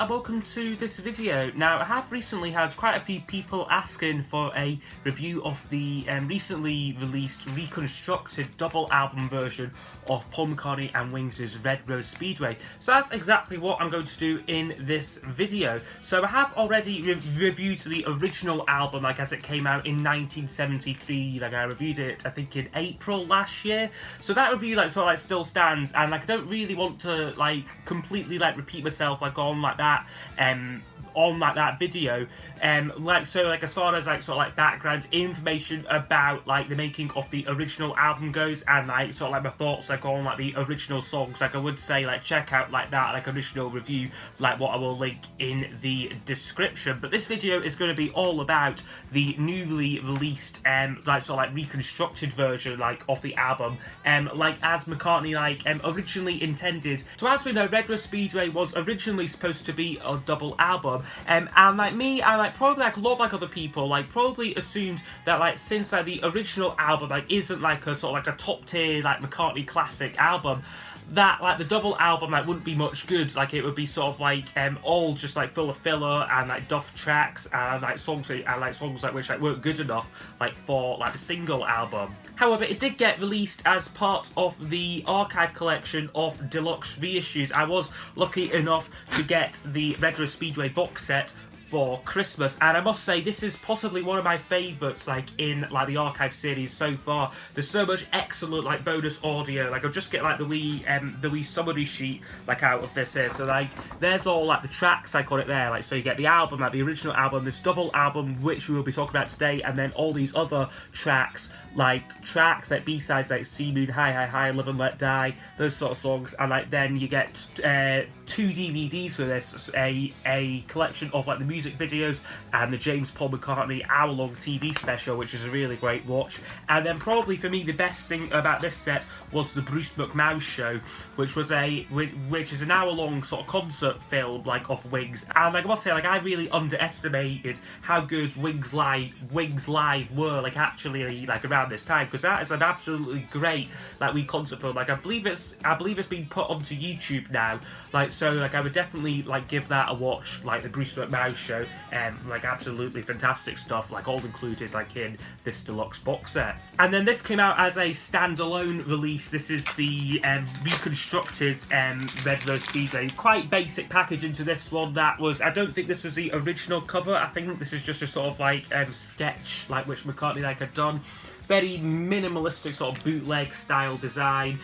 and welcome to this video. Now, I have recently had quite a few people asking for a review of the recently released reconstructed double album version of Paul McCartney and Wings' Red Rose Speedway. So that's exactly what I'm going to do in this video. So I have already reviewed the original album, like as it came out in 1973. Like I reviewed it, I think in April last year. So that review still stands, and I don't really want to completely repeat myself on that video. As far as background information about the making of the original album goes, and my thoughts on the original songs, I would say check out that original review, what I will link in the description. But this video is going to be all about the newly released reconstructed version of the album, as McCartney originally intended. So as we know, Red Rose Speedway was originally supposed to be a double album, and me, I probably a lot of other people probably assumed that since the original album isn't a top tier McCartney classic album, that the double album wouldn't be much good. It would be all just full of filler and duff tracks and songs which weren't good enough for the single album. However, it did get released as part of the archive collection of deluxe reissues. I was lucky enough to get the Red Rose Speedway box set for Christmas, and I must say this is possibly one of my favourites in the archive series so far. There's so much excellent bonus audio. I'll just get the wee summary sheet out of this here. So there's all the tracks on it there. So you get the album, the original album, this double album which we will be talking about today, and then all these other tracks B-sides Sea Moon, Hi Hi Hi, Live and Let Die, those sort of songs. And then you get 2 DVDs for this, a collection of the music videos and the James Paul McCartney hour-long TV special, which is a really great watch. And then probably for me the best thing about this set was the Bruce McMouse show, which is an hour-long sort of concert film of Wings. And I must say I really underestimated how good Wings Live were actually around this time, because that is an absolutely great wee concert film. I believe it's been put onto YouTube now. So I would definitely give that a watch, the Bruce McMouse show. Absolutely fantastic stuff, all included in this deluxe box set. And then this came out as a standalone release. This is the reconstructed Red Rose Speedway. Quite basic packaging to this one. I don't think this was the original cover. I think this is just a sort of sketch which McCartney had done. Very minimalistic sort of bootleg style design.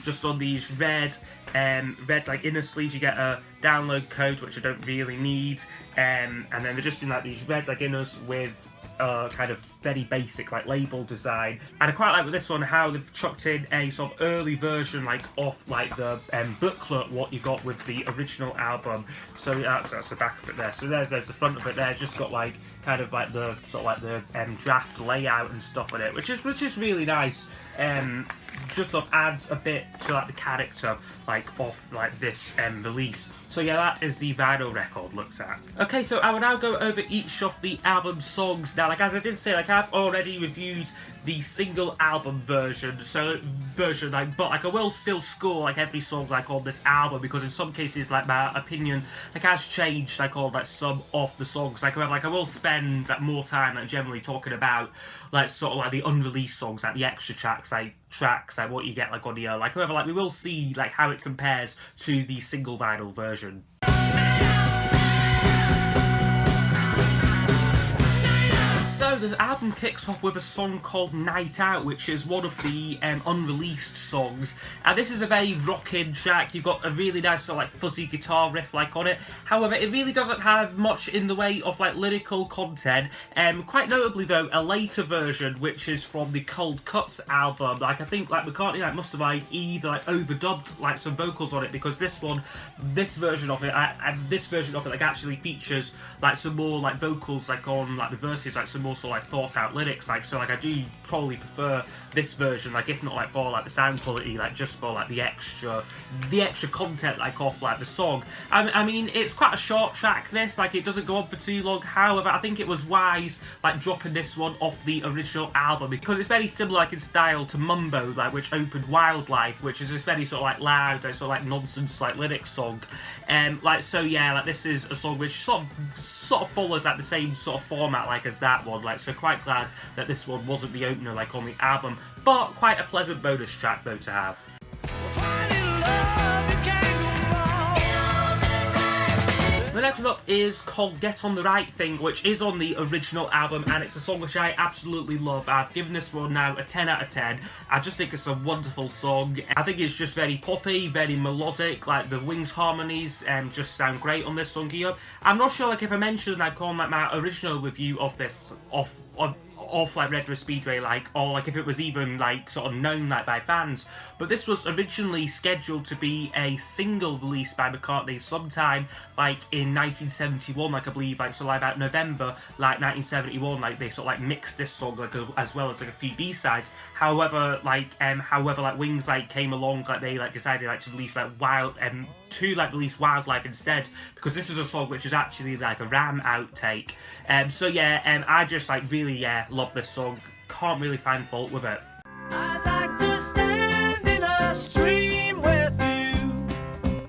Just on these red inner sleeves, you get a download code, which I don't really need. And then they're just in these red inners with kind of very basic label design. And I quite like with this one how they've chucked in a sort of early version of the booklet, what you got with the original album. So that's the back of it there. So there's the front of it there. It's just got kind of the sort of the draft layout and stuff on it, which is really nice. Just sort of adds a bit to the character of this release. So yeah, that is the vinyl record looked at. Okay, so I will now go over each of the album songs. Now, as I did say, I've already reviewed the single album version, but I will still score every song on this album, because in some cases my opinion has changed on some of the songs. I will spend more time generally talking about sort of the unreleased songs, the extra tracks, what you get on the however, we will see how it compares to the single vinyl version. So the album kicks off with a song called Night Out, which is one of the unreleased songs. And this is a very rocking track. You've got a really nice sort of fuzzy guitar riff on it. However, it really doesn't have much in the way of lyrical content. Quite notably though, a later version, which is from the Cold Cuts album. I think McCartney must have either overdubbed some vocals on it, because this version of it actually features some more vocals on the verses, some more more sort of like thought out lyrics, like, so like I do probably prefer this version, like if not like for like the sound quality, like just for like the extra content like off like the song. I mean, it's quite a short track, this, like it doesn't go on for too long. However, I think it was wise like dropping this one off the original album because it's very similar like in style to Mumbo, like which opened Wildlife, which is this very sort of like loud, like, sort of like nonsense like lyrics song. Like so yeah, like this is a song which sort of follows like the same sort of format like as that one, like so quite glad that this one wasn't the opener like on the album, but quite a pleasant bonus track though to have. The next one up is called Get On The Right Thing, which is on the original album, and it's a song which I absolutely love. I've given this one now a 10 out of 10. I just think it's a wonderful song. I think it's just very poppy, very melodic, like the Wings harmonies just sound great on this song here. I'm not sure like if I mentioned like on like my original review of this off like Retro Speedway, like, or like if it was even like sort of known like by fans, but this was originally scheduled to be a single release by McCartney sometime like in 1971, like I believe, like so like about November like 1971, like they sort of like mixed this song like as well as like a few B-sides. However like Wings like came along, like they like decided like to release like release Wildlife instead, because this is a song which is actually like a Ram outtake. So yeah, I just like really love this song. Can't really find fault with it. I'd like to stand in a stream with you.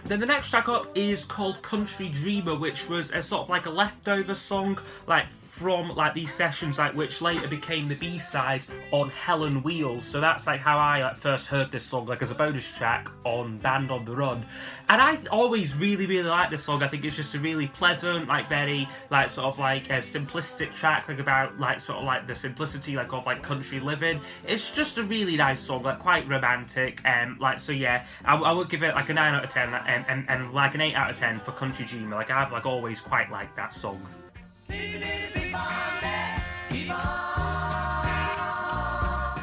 Then the next track up is called Country Dreamer, which was a sort of like a leftover song like from like these sessions, like which later became the B-side on Hell on Wheels. So that's like how I like first heard this song, like as a bonus track on Band on the Run. And I always really like this song. I think it's just a really pleasant, like very like sort of like a simplistic track, like about like sort of like the simplicity like of like country living. It's just a really nice song, like quite romantic. Like so yeah, I would give it like a 9 out of 10 and like an 8 out of 10 for Country Dreamer. Like I've like always quite liked that song.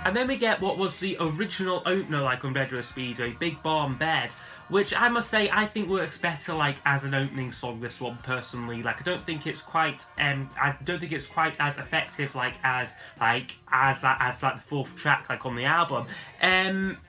And then we get what was the original opener like on Retro Speedway, Big Barn Bed, which I must say I think works better like as an opening song, this one personally. Like I don't think it's quite as effective like as the fourth track like on the album.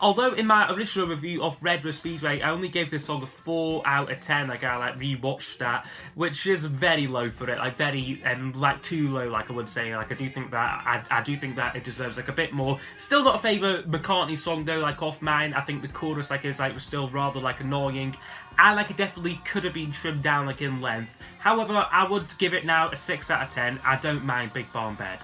Although in my original review of Retro Speedway I only gave this song a 4 out of 10, like I like rewatched that, which is very low for it, like very like too low, like I would say. Like I do think that it deserves like a bit more. Still not a favourite McCartney song though, like off mine. I think the chorus like is like was still rather like annoying, and like it definitely could have been trimmed down like in length. However, I would give it now a 6 out of 10. I don't mind Big Barn Bed.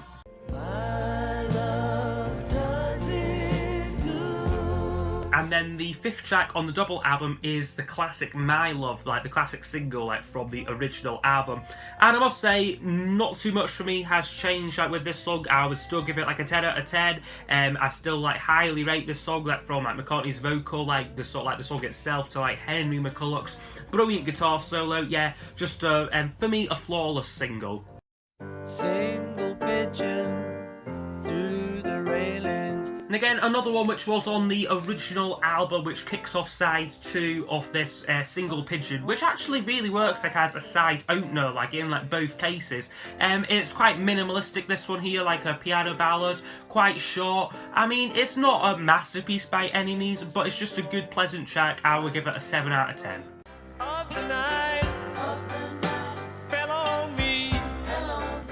And then the fifth track on the double album is the classic My Love, like the classic single like from the original album. And I must say, not too much for me has changed like with this song. I would still give it like a 10 out of 10. I still like highly rate this song, like from like McCartney's vocal, like the song itself, to like Henry McCulloch's brilliant guitar solo. Yeah, just for me a flawless single. Single pigeon through the railings. And again, another one which was on the original album, which kicks off side 2 of this Single Pigeon, which actually really works like as a side opener, like in like both cases. It's quite minimalistic, this one here, like a piano ballad, quite short. I mean, it's not a masterpiece by any means, but it's just a good, pleasant track. I would give it a 7 out of 10.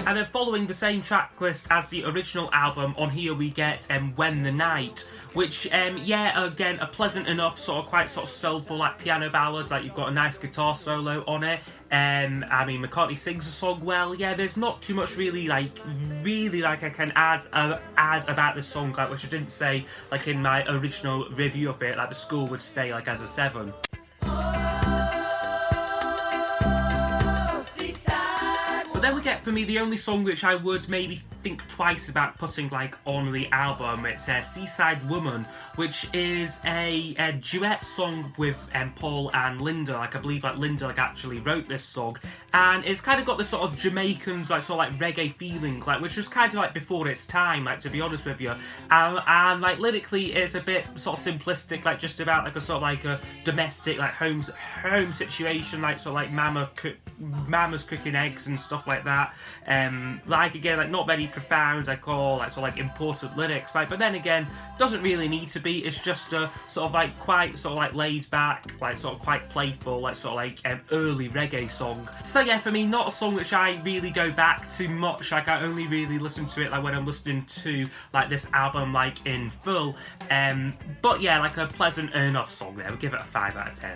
And then following the same track list as the original album, on here we get When the Night, which, yeah, again, a pleasant enough, sort of quite sort of soulful, like piano ballads, like you've got a nice guitar solo on it. I mean, McCartney sings the song well. Yeah, there's not too much really I can add about this song, like, which I didn't say, like, in my original review of it, like, the score would stay, like, as a 7. Then we get, for me, the only song which I would maybe think twice about putting like on the album. It's Seaside Woman, which is a duet song with Paul and Linda. Like I believe like Linda like actually wrote this song, and it's kind of got this sort of Jamaican like sort of like reggae feeling, like which was kind of like before its time, like to be honest with you. And like lyrically, it's a bit sort of simplistic, like just about like a sort of like a domestic like home situation, like sort of like mama's cooking eggs and stuff like that. Like again, like not very profound, like all like sort of like important lyrics, like, but then again, doesn't really need to be. It's just a sort of like quite sort of like laid back, like sort of quite playful, like sort of like early reggae song. So yeah, for me, not a song which I really go back to much. Like I only really listen to it like when I'm listening to like this album like in full. But yeah, like a pleasant enough song there. We'll give it a 5 out of 10.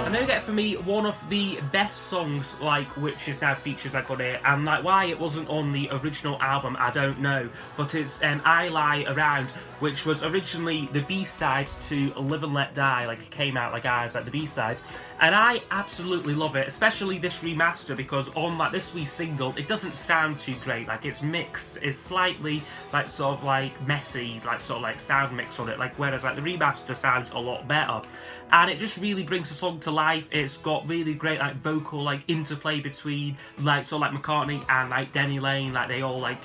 And then we get for me one of the best songs like which is now featured like on here, and like why it wasn't on the original album I don't know, but it's I Lie Around, which was originally the B-side to Live and Let Die, like it came out like as like the B-side, and I absolutely love it, especially this remaster, because on like this wee single it doesn't sound too great, like its mix is slightly like sort of like messy, like sort of like sound mix on it, like whereas like the remaster sounds a lot better, and it just really brings the song to life. It's got really great like vocal like interplay between like sort of like McCartney and like Denny Lane, like they all like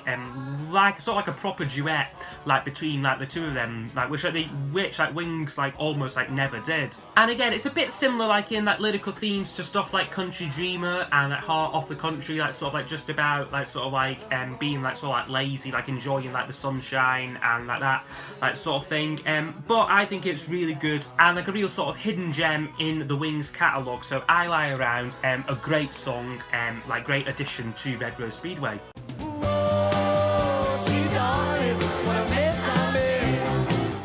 sort of like a proper duet like between like the two of them, like which like Wings like almost like never did. And again, it's a bit similar like in like lyrical themes to stuff like Country Dreamer and like Heart of the Country, like sort of like just about like sort of like being like sort of like lazy, like enjoying like the sunshine and like that like sort of thing. But I think it's really good and like a real sort of hidden gem in the Wings catalogue. So I Lie Around, a great song, like great addition to Red Rose Speedway.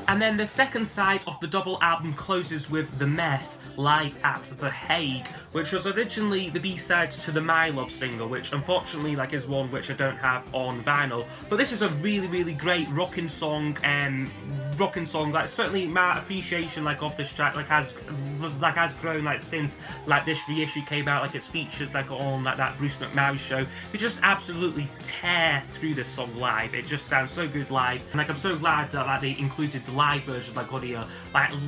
And then the second side of the double album closes with The Mess, Live at The Hague, which was originally the B-side to the My Love single, which unfortunately like is one which I don't have on vinyl. But this is a really, really great rocking song, like certainly my appreciation like of this track like has grown like since like this reissue came out, like it's featured like on like that Bruce McMahon show. They just absolutely tear through this song live. It just sounds so good live, and like I'm so glad that like they included the live version like on here,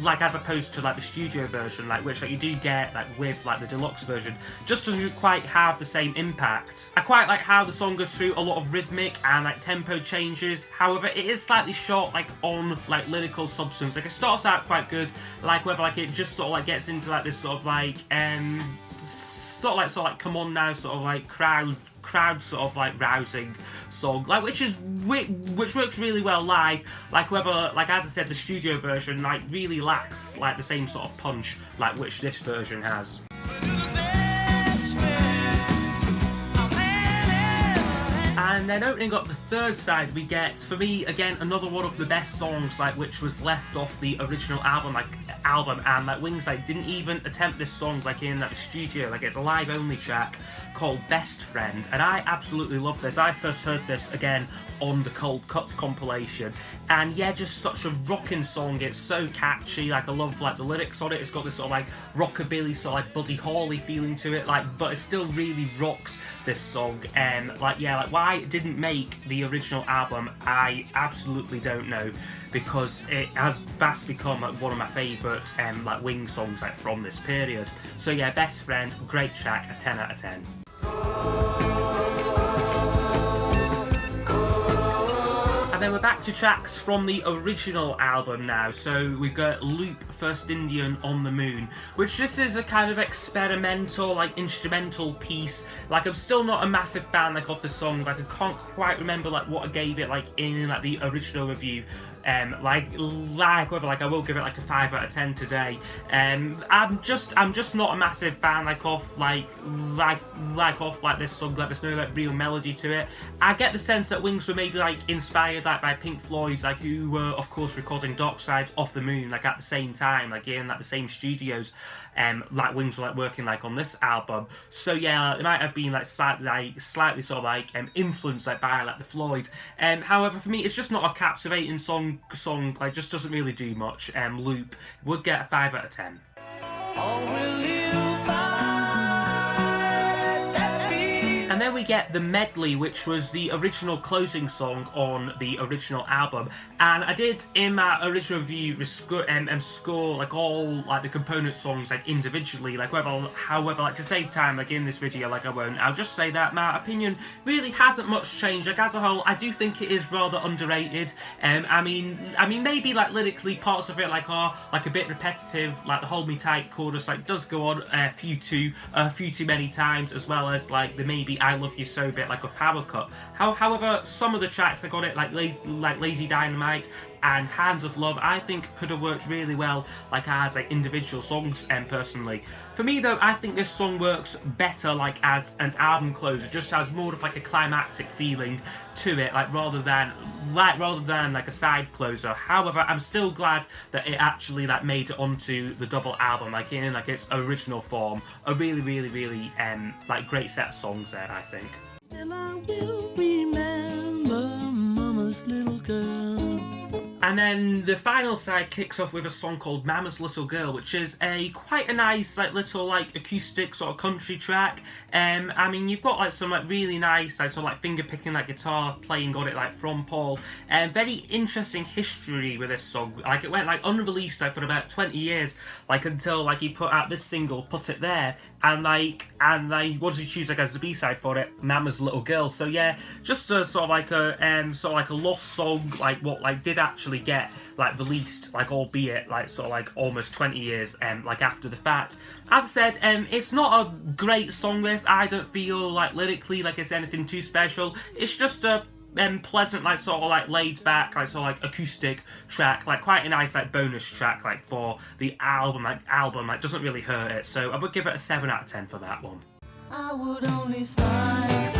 like as opposed to like the studio version, like which like you do get like with like the deluxe version, just doesn't quite have the same impact. I quite like how the song goes through a lot of rhythmic and like tempo changes. However, it is slightly short like on like lyrical substance. Like it starts out quite good, like whether like it just sort of like gets into like this sort of like sort of like come on now sort of like crowd sort of like rousing song, like which works really well live. Like whether like as I said, the studio version like really lacks like the same sort of punch like which this version has. And then opening up the third side, we get, for me, again, another one of the best songs, like which was left off the original album, and like Wings like didn't even attempt this song like in the studio, like it's a live only track called Best Friend, and I absolutely love this. I first heard this again on the Cold Cuts compilation, and yeah, just such a rocking song. It's so catchy, like I love like the lyrics on it. It's got this sort of like rockabilly sort of like Buddy Holly feeling to it, like, but it still really rocks this song. Like yeah, like why it didn't make the original album, I absolutely don't know, because it has fast become like one of my favourite like Wings songs like from this period. So yeah, Best Friend, great track, a 10 out of 10. And then we're back to tracks from the original album now. So we've got Loop, First Indian, On the Moon, which this is a kind of experimental, like instrumental piece. Like I'm still not a massive fan like of the song. Like I can't quite remember like what I gave it like in like the original review. Whether like I will give it like a 5 out of 10 today. I'm just not a massive fan like of like this song. Like there's no like real melody to it. I get the sense that Wings were maybe like inspired like by Pink Floyd, like who were of course recording Dark Side of the Moon like at the same time, like in like the same studios. Like Wings were like working like on this album. So yeah, it might have been like slightly sort of like influenced like by like the Floyds. However, for me, it's just not a captivating song, like just doesn't really do much. Loop would get a 5 out of 10. And then we we get the medley, which was the original closing song on the original album. And I did, in my original review, score like all like the component songs like individually, like however, like to save time, like in this video, like I won't. I'll just say that my opinion really hasn't much changed. Like as a whole, I do think it is rather underrated. I mean, maybe like lyrically parts of it like are like a bit repetitive. Like the "Hold Me Tight" chorus like does go on a few too many times, as well as like the maybe "I Love You So" bit like of Power Cut. However, some of the tracks I got it like Lazy Dynamite and Hands of Love, I think could have worked really well like as like individual songs. Personally, for me though, I think this song works better like as an album closer. It just has more of like a climactic feeling to it, like rather than like a side closer. However, I'm still glad that it actually like made it onto the double album, like in like its original form. A really like great set of songs there, I think. Still I will remember Mama's little girl. And then the final side kicks off with a song called Mama's Little Girl, which is quite a nice like little like acoustic sort of country track. I mean, you've got like some like really nice like sort of like finger picking like guitar playing on it like from Paul. Very interesting history with this song. Like it went like unreleased like for about 20 years, like until like he put out this single, Put It There, and he wanted to choose like as the B-side for it, Mama's Little Girl. So yeah, just a sort of like a lost song, like what like did actually get like released, like albeit like sort of like almost 20 years like after the fact. As I said, it's not a great song this. I don't feel like lyrically like it's anything too special. It's just a pleasant like sort of like laid back like sort of like acoustic track, like quite a nice like bonus track like for the album like doesn't really hurt it. So I would give it a 7 out of 10 for that one. I would only smile.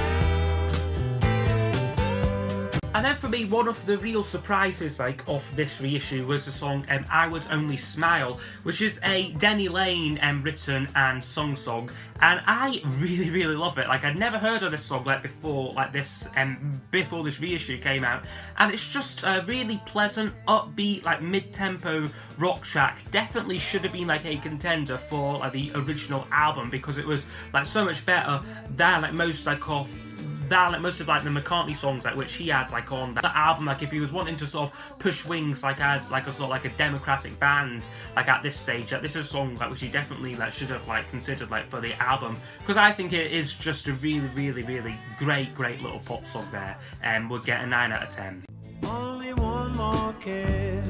And then for me, one of the real surprises like of this reissue was the song I Would Only Smile, which is a Denny Lane written and sung song, and I really love it. Like I'd never heard of this song like before this reissue came out, and it's just a really pleasant, upbeat, like mid-tempo rock track. Definitely should have been like a contender for like the original album, because it was like so much better than like most of like the McCartney songs like which he had like on that album. Like if he was wanting to sort of push wings like as like a sort of like a democratic band like at this stage, like this is a song like which he definitely like should have like considered like for the album, because I think it is just a really great little pop song there, and would get a 9 out of 10. Only one more kiss.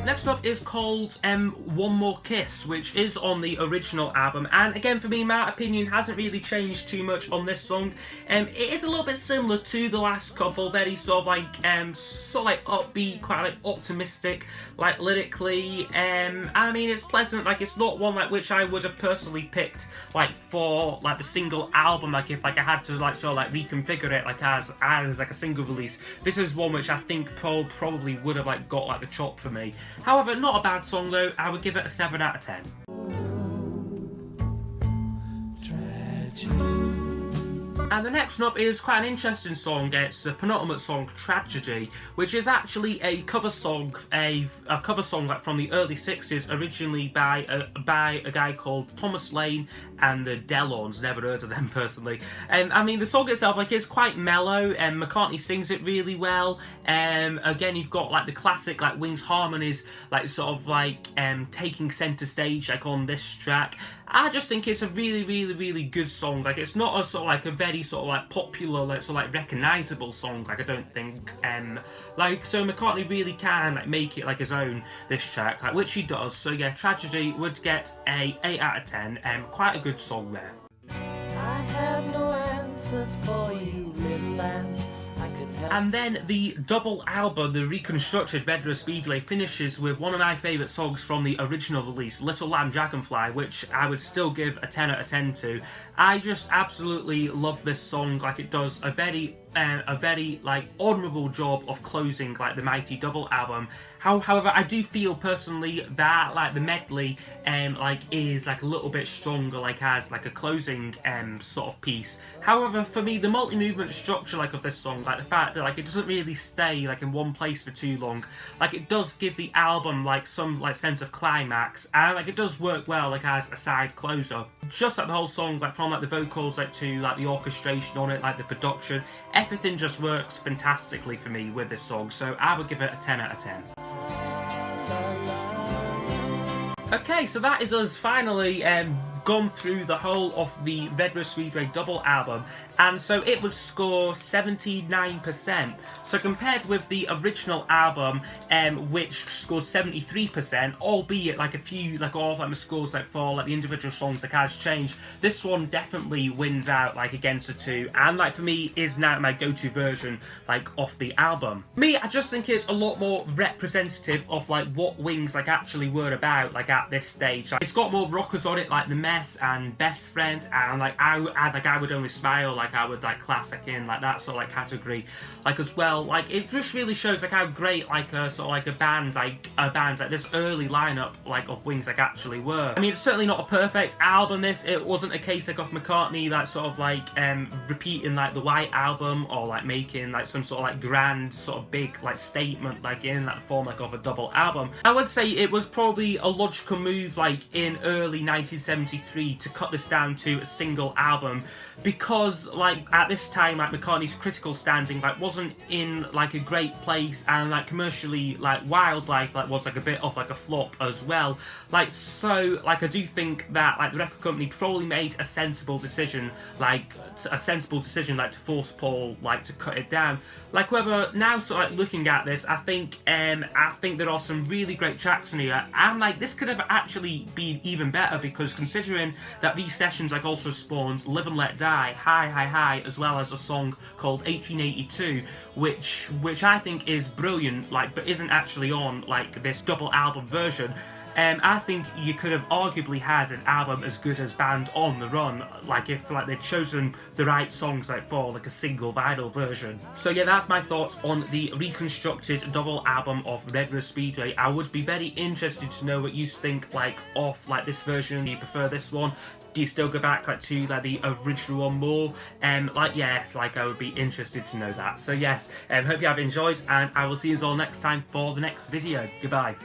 Next up is called One More Kiss, which is on the original album, and again for me, my opinion hasn't really changed too much on this song. It is a little bit similar to the last couple, very sort of like upbeat, quite like optimistic, like lyrically. I mean, it's pleasant. Like it's not one like which I would have personally picked like for like the single album. Like if like I had to like sort of like reconfigure it like as like a single release, this is one which I think probably would have like got like the chop for me. However, not a bad song though. I would give it a 7 out of 10. And the next up is quite an interesting song. It's the penultimate song, Tragedy, which is actually a cover song, a cover song like from the early 60s, originally by a guy called Thomas Lane and the Delorns. Never heard of them personally. I mean, the song itself like is quite mellow, and McCartney sings it really well. Again, you've got like the classic like Wings harmonies, like sort of like taking center stage like on this track. I just think it's a really good song. Like it's not a sort of like a very sort of like popular, like sort of like recognizable song. Like I don't think like so McCartney really can like make it like his own, this track, like which he does. So yeah, Tragedy would get a 8 out of 10. Quite a good song there. I have no answer for you, little lamb. And then the double album, the reconstructed Red Rose Speedway, finishes with one of my favourite songs from the original release, Little Lamb Dragonfly, which I would still give a 10 out of 10 to. I just absolutely love this song. Like it does a very a very like honourable job of closing like the Mighty Double album. However, I do feel personally that like the medley like is like a little bit stronger, like as like a closing sort of piece. However, for me, the multi-movement structure like of this song, like the fact that like it doesn't really stay like in one place for too long, like it does give the album like some like sense of climax, and like it does work well like as a side closer. Just like the whole song, like from like the vocals like to like the orchestration on it, like the production, everything just works fantastically for me with this song. So I would give it a 10 out of 10. Okay, so that is us finally gone through the whole of the Red Rose Speedway double album, and so it would score 79%. So compared with the original album, which scores 73%, albeit like a few like all of like the scores like for like the individual songs like has changed, this one definitely wins out like against the two, and like for me is now my go-to version like of the album. Me, I just think it's a lot more representative of like what Wings like actually were about like at this stage. Like, it's got more rockers on it like the Mess and Best Friend, and like I Would Only Smile, like I would like classic in like that sort of like category like as well. Like it just really shows like how great like a sort of like a band like this early lineup like of Wings like actually were. I mean, it's certainly not a perfect album. It wasn't a case like of McCartney like sort of like repeating like the White Album or like making like some sort of like grand sort of big like statement like in that form like of a double album. I would say it was probably a logical move like in early 1973 to cut this down to a single album, because like at this time like McCartney's critical standing like wasn't in like a great place, and like commercially like Wildlife like was like a bit of like a flop as well. Like so like I do think that like the record company probably made a sensible decision like to force Paul like to cut it down. Like whether now sort of like looking at this, I think there are some really great tracks in here, and like this could have actually been even better, because considering that these sessions like also spawned Live and Let Die, Hi Hi Hi, as well as a song called 1882, which I think is brilliant, like but isn't actually on like this double album version. I think you could have arguably had an album as good as Band on the Run, like if like they'd chosen the right songs like for like a single vinyl version. So yeah, that's my thoughts on the reconstructed double album of Red Rose Speedway. I would be very interested to know what you think like of like this version. Do you prefer this one? Do you still go back like to like the original one more? Like yeah, like I would be interested to know that. So yes, hope you have enjoyed, and I will see you all next time for the next video. Goodbye.